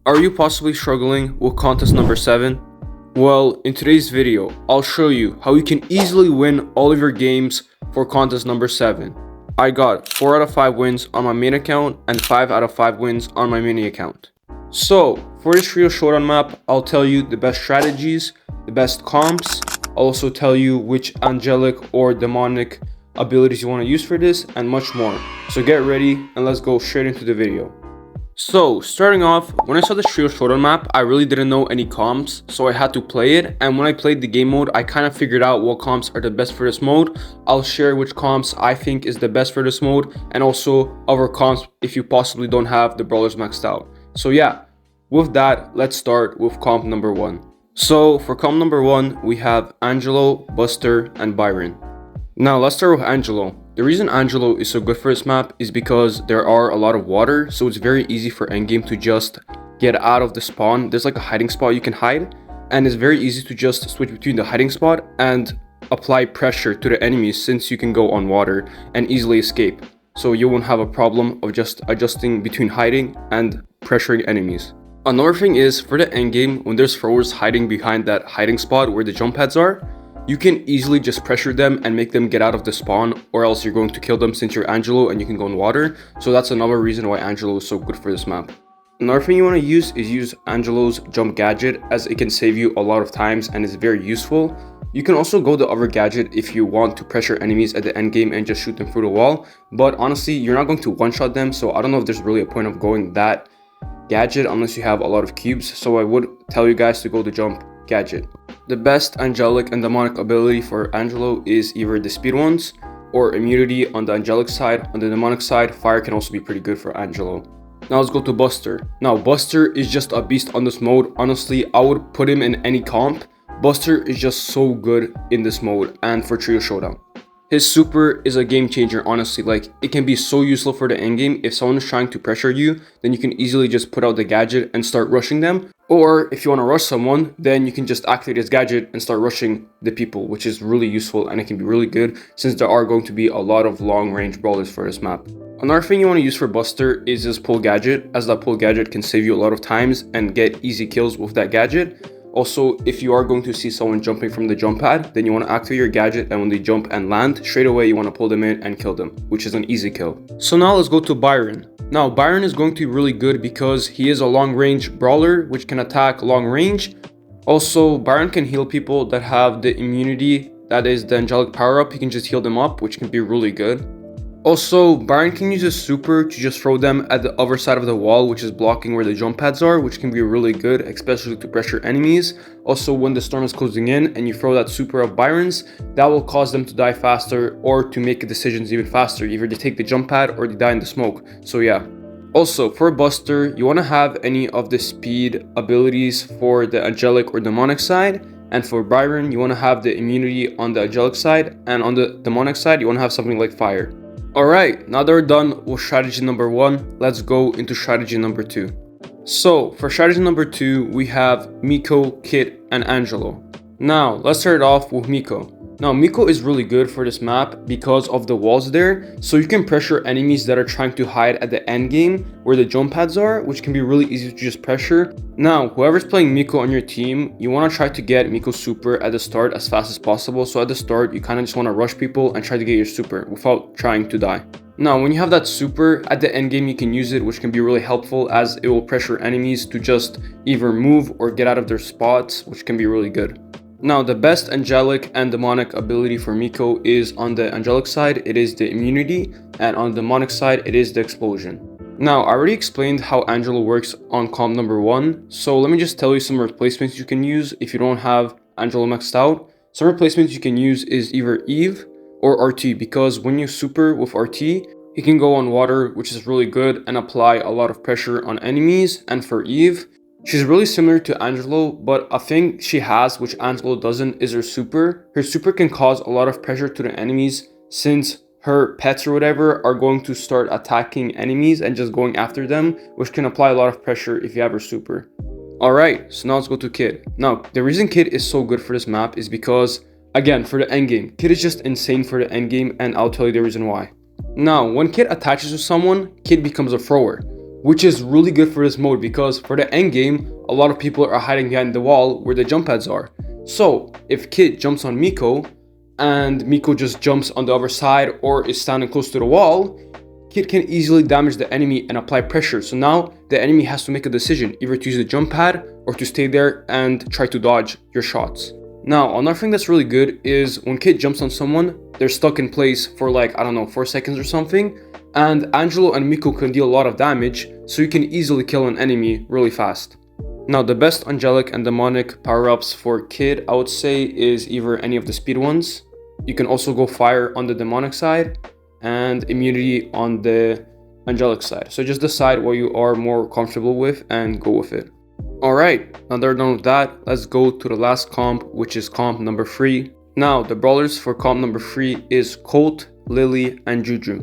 Are you possibly struggling with contest number 7? Well, in today's video, I'll show you how you can easily win all of your games for contest number 7. I got 4 out of 5 wins on my main account and 5 out of 5 wins on my mini account. So, for this Trio Showdown map, I'll tell you the best strategies, the best comps. I'll also tell you which angelic or demonic abilities you want to use for this, and much more. So get ready and let's go straight into the video. So, starting off, when I saw this Trio Showdown map, I really didn't know any comps, so I had to play it, and when I played the game mode, I kind of figured out what comps are the best for this mode. I'll share which comps I think is the best for this mode, and also other comps if you possibly don't have the brawlers maxed out. So yeah, with that, let's start with comp number 1. So, for comp number 1, we have Angelo, Buster, and Byron. Now, let's start with Angelo. The reason Angelo is so good for this map is because there are a lot of water, so it's very easy for endgame to just get out of the spawn. There's like a hiding spot you can hide, and it's very easy to just switch between the hiding spot and apply pressure to the enemies since you can go on water and easily escape. So you won't have a problem of just adjusting between hiding and pressuring enemies. Another thing is, for the endgame, when there's throwers hiding behind that hiding spot where the jump pads are, you can easily just pressure them and make them get out of the spawn, or else you're going to kill them since you're Angelo and you can go in water. So that's another reason why Angelo is so good for this map. Another thing you want to use Angelo's jump gadget, as it can save you a lot of times and is very useful. You can also go the other gadget if you want to pressure enemies at the end game and just shoot them through the wall. But honestly, you're not going to one-shot them, so I don't know if there's really a point of going that gadget unless you have a lot of cubes. So I would tell you guys to go the jump gadget. The best angelic and demonic ability for Angelo is either the speed ones or immunity on the angelic side. On the demonic side, fire can also be pretty good for Angelo. Now let's go to Buster. Now Buster is just a beast on this mode. Honestly, I would put him in any comp. Buster is just so good in this mode and for Trio Showdown. His super is a game changer, honestly. Like, it can be so useful for the endgame. If someone is trying to pressure you, then you can easily just put out the gadget and start rushing them. Or if you want to rush someone, then you can just activate his gadget and start rushing the people, which is really useful and it can be really good since there are going to be a lot of long range brawlers for this map. Another thing you want to use for Buster is his pull gadget, as that pull gadget can save you a lot of times and get easy kills with that gadget. Also, if you are going to see someone jumping from the jump pad, then you want to activate your gadget, and when they jump and land, straight away you want to pull them in and kill them, which is an easy kill. So now let's go to Byron. Now Byron is going to be really good because he is a long range brawler which can attack long range. Also, Byron can heal people that have the immunity, that is the angelic power up. He can just heal them up, which can be really good. Also, Byron can use his super to just throw them at the other side of the wall, which is blocking where the jump pads are, which can be really good, especially to pressure enemies. Also, when the storm is closing in and you throw that super of Byron's, that will cause them to die faster or to make decisions even faster. Either they take the jump pad or they die in the smoke. So yeah. Also, for Buster, you want to have any of the speed abilities for the angelic or demonic side. And for Byron, you want to have the immunity on the angelic side. And on the demonic side, you want to have something like fire. Alright, now that we're done with strategy number 1, let's go into strategy number 2. So, for strategy number 2, we have Miko, Kit, and Angelo. Now, let's start off with Miko. Now, Miko is really good for this map because of the walls there, so you can pressure enemies that are trying to hide at the end game where the jump pads are, which can be really easy to just pressure. Now, whoever's playing Miko on your team, you want to try to get Miko's super at the start as fast as possible. So at the start, you kind of just want to rush people and try to get your super without trying to die. Now, when you have that super at the end game, you can use it, which can be really helpful as it will pressure enemies to just either move or get out of their spots, which can be really good. Now, the best angelic and demonic ability for Miko is on the angelic side, it is the immunity, and on the demonic side, it is the explosion. Now, I already explained how Angelo works on comp number 1, so let me just tell you some replacements you can use if you don't have Angelo maxed out. Some replacements you can use is either Eve or RT, because when you super with RT, he can go on water, which is really good, and apply a lot of pressure on enemies. And for Eve, she's really similar to Angelo, but a thing she has which Angelo doesn't is her super. Her super can cause a lot of pressure to the enemies since her pets or whatever are going to start attacking enemies and just going after them, which can apply a lot of pressure if you have her super. Alright, so now let's go to Kid. Now, the reason Kid is so good for this map is because, again, for the endgame, Kid is just insane for the endgame, and I'll tell you the reason why. Now, when Kid attaches to someone, Kid becomes a thrower. which is really good for this mode because for the end game, a lot of people are hiding behind the wall where the jump pads are. So if Kit jumps on Miko and Miko just jumps on the other side or is standing close to the wall, Kit can easily damage the enemy and apply pressure. So now the enemy has to make a decision, either to use the jump pad or to stay there and try to dodge your shots. Now, another thing that's really good is when Kit jumps on someone, they're stuck in place for like, I don't know, 4 seconds or something. And Angelo and Miko can deal a lot of damage, so you can easily kill an enemy really fast. Now, the best angelic and demonic power-ups for Kid, I would say, is either any of the speed ones. You can also go fire on the demonic side and immunity on the angelic side. So just decide what you are more comfortable with and go with it. Alright, now that we're done with that, let's go to the last comp, which is comp number 3. Now, the brawlers for comp number 3 is Colt, Lily, and Juju.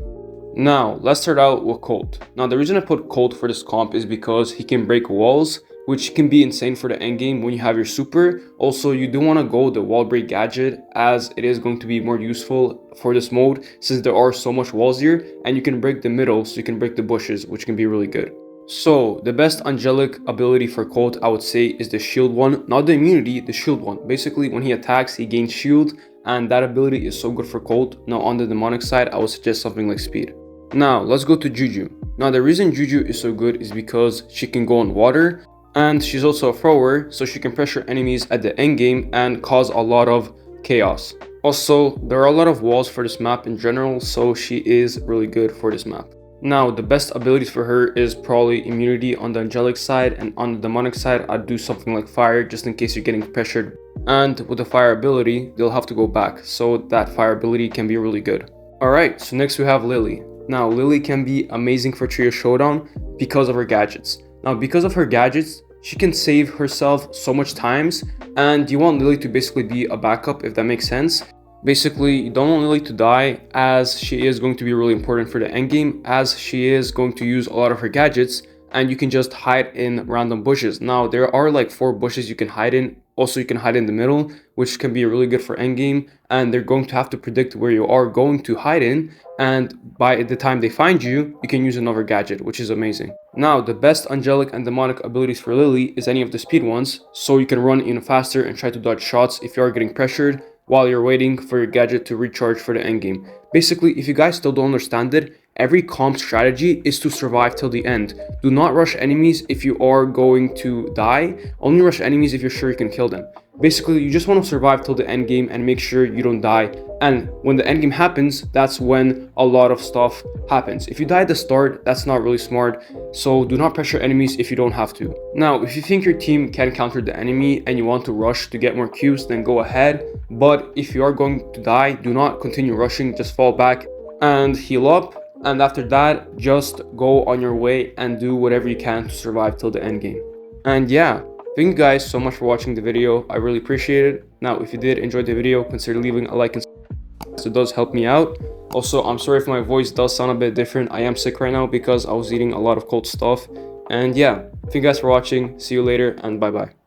Now, let's start out with Colt. Now, the reason I put Colt for this comp is because he can break walls, which can be insane for the endgame when you have your super. Also, you do want to go the wall break gadget, as it is going to be more useful for this mode since there are so much walls here, and you can break the middle, so you can break the bushes, which can be really good. So, the best angelic ability for Colt, I would say, is the shield one. Not the immunity, the shield one. Basically, when he attacks, he gains shield, and that ability is so good for Colt. Now, on the demonic side, I would suggest something like speed. Now, let's go to Juju. Now, the reason Juju is so good is because she can go on water, and she's also a thrower, so she can pressure enemies at the end game and cause a lot of chaos. Also, there are a lot of walls for this map in general, so she is really good for this map. Now, the best abilities for her is probably immunity on the angelic side, and on the demonic side, I'd do something like fire just in case you're getting pressured. And with the fire ability, they'll have to go back, so that fire ability can be really good. Alright, so next we have Lily. Now, Lily can be amazing for Trio Showdown because of her gadgets. Now, because of her gadgets, she can save herself so much times, and you want Lily to basically be a backup, if that makes sense. Basically, you don't want Lily to die, as she is going to be really important for the endgame, as she is going to use a lot of her gadgets, and you can just hide in random bushes. Now, there are like 4 bushes you can hide in. Also, you can hide in the middle, which can be really good for endgame, and they're going to have to predict where you are going to hide in, and by the time they find you, you can use another gadget, which is amazing. Now, the best angelic and demonic abilities for Lily is any of the speed ones, so you can run even faster and try to dodge shots if you are getting pressured while you're waiting for your gadget to recharge for the endgame. Basically, if you guys still don't understand it, every comp strategy is to survive till the end. Do not rush enemies if you are going to die. Only rush enemies if you're sure you can kill them. Basically, you just want to survive till the end game and make sure you don't die. And when the end game happens, that's when a lot of stuff happens. If you die at the start, that's not really smart. So do not pressure enemies if you don't have to. Now, if you think your team can counter the enemy and you want to rush to get more cubes, then go ahead. But if you are going to die, do not continue rushing. Just fall back and heal up. And after that, just go on your way and do whatever you can to survive till the end game. And yeah, thank you guys so much for watching the video. I really appreciate it. Now, if you did enjoy the video, consider leaving a like and subscribe. It does help me out. Also, I'm sorry if my voice does sound a bit different. I am sick right now because I was eating a lot of cold stuff. And yeah, thank you guys for watching. See you later and bye bye.